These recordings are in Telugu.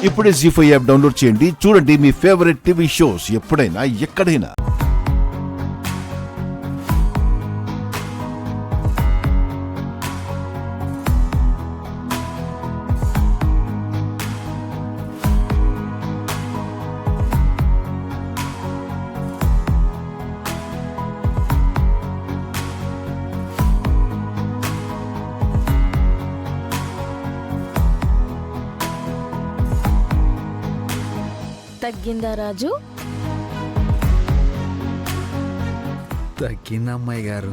ఇప్పుడే జీ5 యాప్ డౌన్లోడ్ చేయండి. చూడండి మీ ఫేవరెట్ టీవీ షోస్ ఎప్పుడైనా ఎక్కడైనా. తగ్గిందా రాజు? తగ్గింది అమ్మాయి గారు.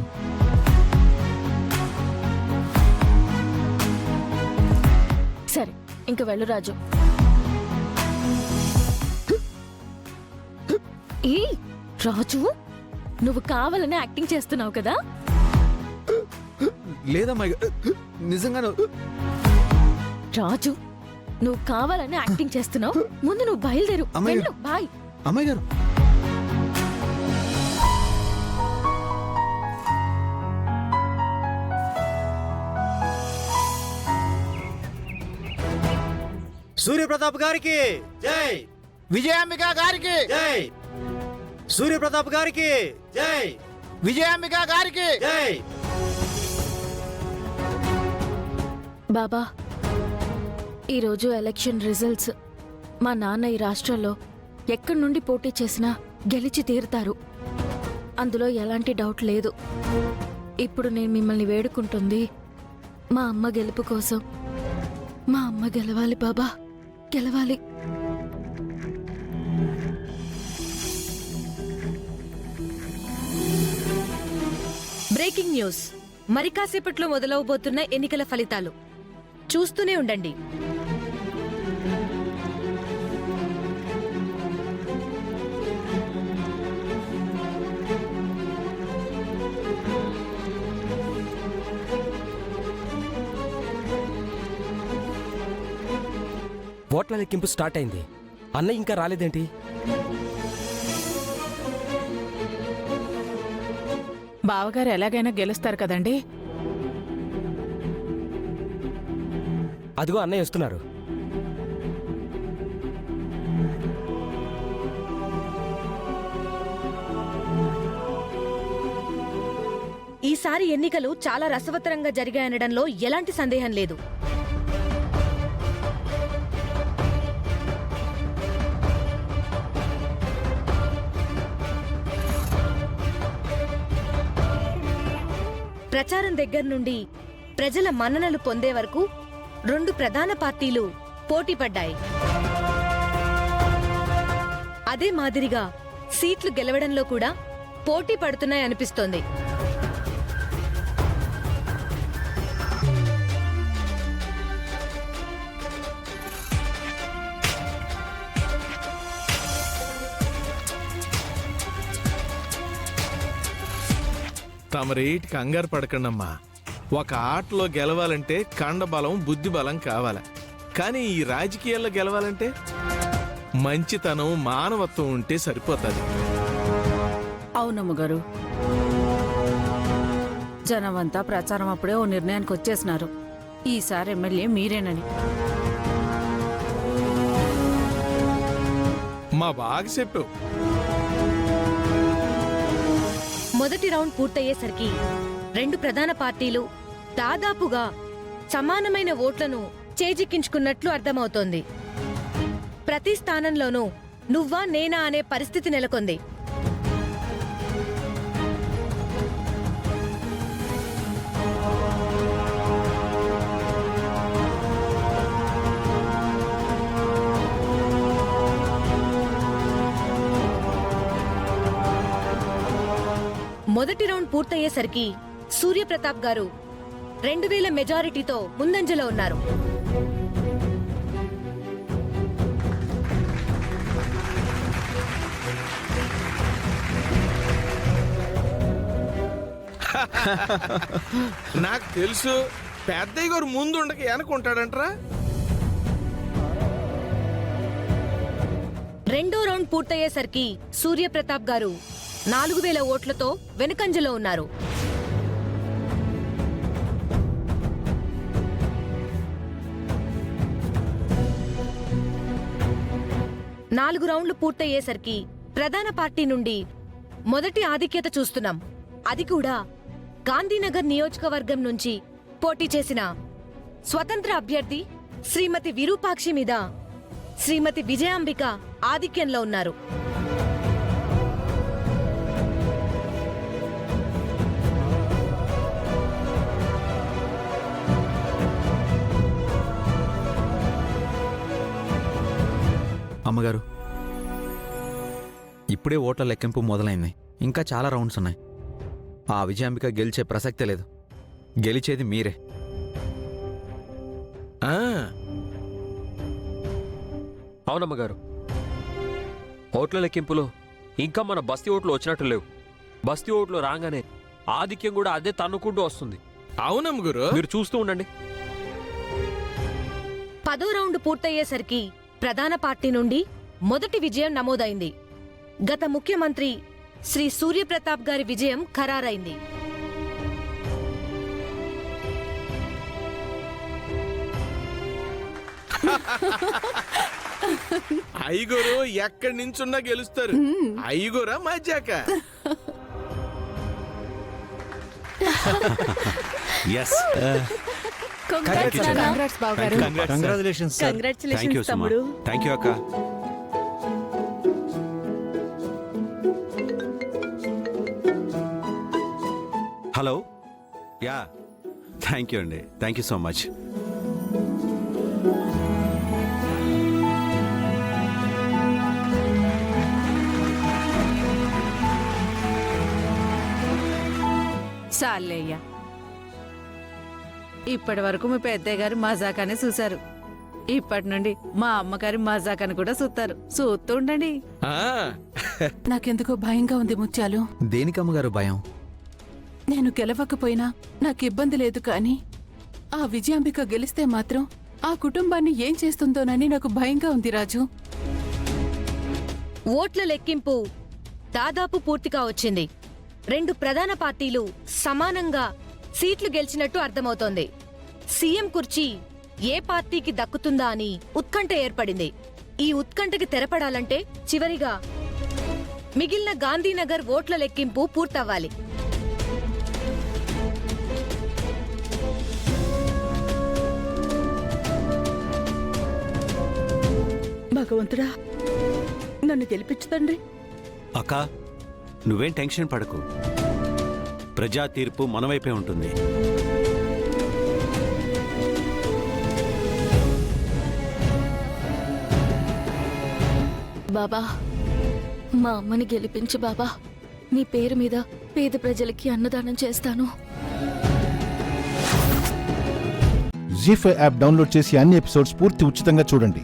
సరే ఇంక వెళ్ళు రాజు. ఏ రాజు, నువ్వు కావాలని యాక్టింగ్ చేస్తున్నావు కదా? లేదమ్మాయి గారు, నిజంగా రాజు, నువ్వు కావాలని యాక్టింగ్ చేస్తున్నావు. ముందు నువ్వు బయలుదేరు. వెళ్ళు. బాయ్. అమ్మాయి గారు. సూర్యప్రతాప్ గారికి జై, విజయాంబిక గారికి జై, సూర్యప్రతాప్ గారికి జై, విజయాంబిక గారికి జై. బాబా, ఈరోజు ఎలక్షన్ రిజల్ట్స్. మా నాన్న ఈ రాష్ట్రంలో ఎక్కడి నుండి పోటీ చేసినా గెలిచి తీరుతారు. అందులో ఎలాంటి డౌట్ లేదు. ఇప్పుడు నేను మిమ్మల్ని వేడుకుంటుంది మా అమ్మ గెలుపు కోసం. మా అమ్మ గెలవాలి బాబా, గెలవాలి. Breaking news. మరి కాసేపట్లో మొదలవబోతున్న ఎన్నికల ఫలితాలు చూస్తూనే ఉండండి. ఓట్ల లెక్కింపు స్టార్ట్ అయింది. అన్నయ్య ఇంకా రాలేదేంటి? బావగారు ఎలాగైనా గెలుస్తారు కదండి. అదిగో అన్నయ్య వస్తున్నారు. ఈసారి ఎన్నికలు చాలా రసవత్తరంగా జరిగాయనడంలో ఎలాంటి సందేహం లేదు. ప్రచారం దగ్గర నుండి ప్రజల మన్ననలు పొందే వరకు రెండు ప్రధాన పార్టీలు పోటీ పడ్డాయి. అదే మాదిరిగా సీట్లు గెలవడంలో కూడా పోటీ పడుతున్నాయనిపిస్తోంది. తమరేటి కంగారు పడకండమ్మా. ఒక ఆటలో గెలవాలంటే కండబలం బుద్ధిబలం కావాలి. కానీ ఈ రాజకీయాల్లో గెలవాలంటే మంచితనం మానవత్వం ఉంటే సరిపోతుంది. అవునమ్మ గారు, జనమంతా ప్రచారం అప్పుడే ఓ నిర్ణయానికి వచ్చేసినారు. ఈసారి ఎమ్మెల్యే మీరేనని. మా బాగా చెప్పావు. మొదటి రౌండ్ పూర్తయ్యేసరికి రెండు ప్రధాన పార్టీలు దాదాపుగా సమానమైన ఓట్లను చేజిక్కించుకున్నట్లు అర్థమవుతోంది. ప్రతి స్థానంలోనూ నువ్వా నేనా అనే పరిస్థితి నెలకొంది. మొదటి రౌండ్ పూర్తయ్యేసరికి సూర్యప్రతాప్ గారు 2000 మెజారిటీతో ముందంజలో ఉన్నారు. నాకు తెలుసు, పెద్దయ్య గారు ముందు ఉండక వెనకుంటాడంట్రా. రెండో రౌండ్ పూర్తయ్యేసరికి సూర్యప్రతాప్ గారు 4000 ఓట్లతో వెనుకంజలో ఉన్నారు. 4 రౌండ్లు పూర్తయ్యేసరికి ప్రధాన పార్టీ నుండి మొదటి ఆధిక్యత చూస్తున్నాం. అది కూడా గాంధీనగర్ నియోజకవర్గం నుంచి పోటీ చేసిన స్వతంత్ర అభ్యర్థి శ్రీమతి విరూపాక్షి మీద శ్రీమతి విజయాంబిక ఆధిక్యంలో ఉన్నారు. అమ్మగారు, ఇప్పుడే ఓట్ల లెక్కింపు మొదలైంది. ఇంకా చాలా రౌండ్స్ ఉన్నాయి. ఆ విజయాంబిక గెలిచే ప్రసక్తే లేదు. గెలిచేది మీరే. ఆ, అవునమ్మగారు, ఓట్ల లెక్కింపులో ఇంకా మన బస్తీ ఓట్లు వచ్చినట్టు లేవు. బస్తీ ఓట్లు రాగానే ఆధిక్యం కూడా అదే తన్నుకుంటూ వస్తుంది. అవునమ్మ గురు. మీరు చూస్తూ ఉండండి. 10వ రౌండ్ పూర్తయ్యేసరికి ప్రధాన పార్టీ నుండి మొదటి విజయం నమోదైంది. గత ముఖ్యమంత్రి శ్రీ సూర్యప్రతాప్ గారి విజయం ఖరారైంది. ఐగురు ఎక్కడి నుంచున్నా గెలుస్తారు. ఐగురా మజాక. ఎస్ కంగ్రాచులేషన్స్ తమ్ముడు. థ్యాంక్ యూ అక్క. హలో, యా, థ్యాంక్ యూ అండి. Thank you so much. చాలేయ్యా, ఇప్పటి వరకు మీ పెద్దయ్య గారి మజాకానే చూశారు. ఇప్పటి నుండి మా అమ్మగారి మజాకాని కూడా చూస్తారు. చూస్తూ ఉండండి. ఆ, నాకెందుకో భయంగా ఉంది ముత్యాలు. దేనికమ్మగారు భయం? నేను గెలవకపోయినా నాకు ఇబ్బంది లేదు, కానీ ఆ విజయాంబిక గెలిస్తే మాత్రం ఆ కుటుంబాన్ని ఏం చేస్తుందోనని నాకు భయంగా ఉంది రాజు. ఓట్ల లెక్కింపు దాదాపు పూర్తిగా వచ్చింది. 2 ప్రధాన పార్టీలు సమానంగా సీట్లు గెలిచినట్టు అర్థమవుతోంది. సీఎం కుర్చీ ఏ పార్టీకి దక్కుతుందా అని ఉత్కంఠ ఏర్పడింది. ఈ ఉత్కంఠకి తెరపడాలంటే చివరిగా మిగిలిన గాంధీనగర్ ఓట్ల లెక్కింపు పూర్తవ్వాలి. భగవంతుడా, నన్ను గెలిపించదండి. అక్క, నువ్వేం టెన్షన్ పడకు. ప్రజా తీర్పు మన వైపే ఉంటుంది. బాబా, మా అమ్మని గెలిపించు బాబా. నీ పేరు మీద పేద ప్రజలకి అన్నదానం చేస్తాను. జీ5 యాప్ డౌన్లోడ్ చేసి అన్ని ఎపిసోడ్స్ పూర్తి ఉచితంగా చూడండి.